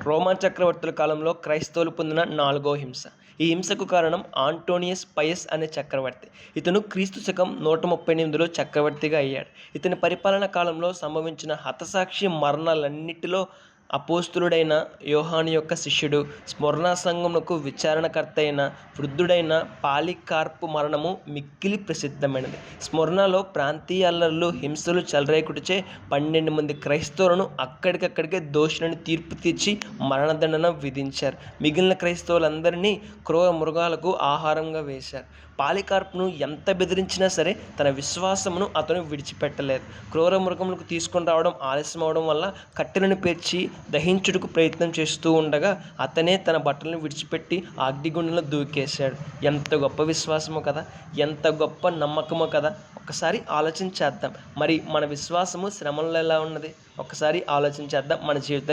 Roman చక్రవర్తుల కాలంలో క్రైస్తవులు పొందిన 4వ హింస. ఈ హింసకు కారణం ఆంటోనియస్ పయస్ అనే చక్రవర్తి. ఇతను క్రీస్తు శకం 138లో చక్రవర్తిగా అయ్యాడు. ఇతని పరిపాలన కాలంలో సంభవించిన హతసాక్షి మరణాలన్నిటిలో అపోస్తలుడైన యోహాను యొక్క శిష్యుడు, స్మరణ సంఘమునకు విచారణకర్త అయిన వృద్ధుడైన పాలికార్పు మరణము మిక్కిలి ప్రసిద్ధమైనది. స్మరణలో ప్రాంతీయ అల్లర్లు, హింసలు చెలరేగుటచే 12 మంది క్రైస్తవులను అక్కడికక్కడికే దోషులని తీర్పు తీర్చి మరణదండన విధించారు. మిగిలిన క్రైస్తవులందరినీ క్రూర మృగాలకు ఆహారంగా వేశారు. పాలికార్పును ఎంత బెదిరించినా సరే తన విశ్వాసమును అతను విడిచిపెట్టలేదు. క్రూర మృగములకు తీసుకొని రావడం ఆలస్యం అవడం వల్ల కట్టెలను పేర్చి దహించుటకు ప్రయత్నం చేస్తూ ఉండగా అతనే తన బట్టలను విడిచిపెట్టి అగ్నిగుండంలో దూకేశాడు. ఎంత గొప్ప విశ్వాసమో కదా, ఎంత గొప్ప నమ్మకమో కదా. ఒకసారి ఆలోచన చేద్దాం, మరి మన విశ్వాసము శ్రమల్లో ఎలా ఉన్నది? ఒకసారి ఆలోచన చేద్దాం. మన జీవితం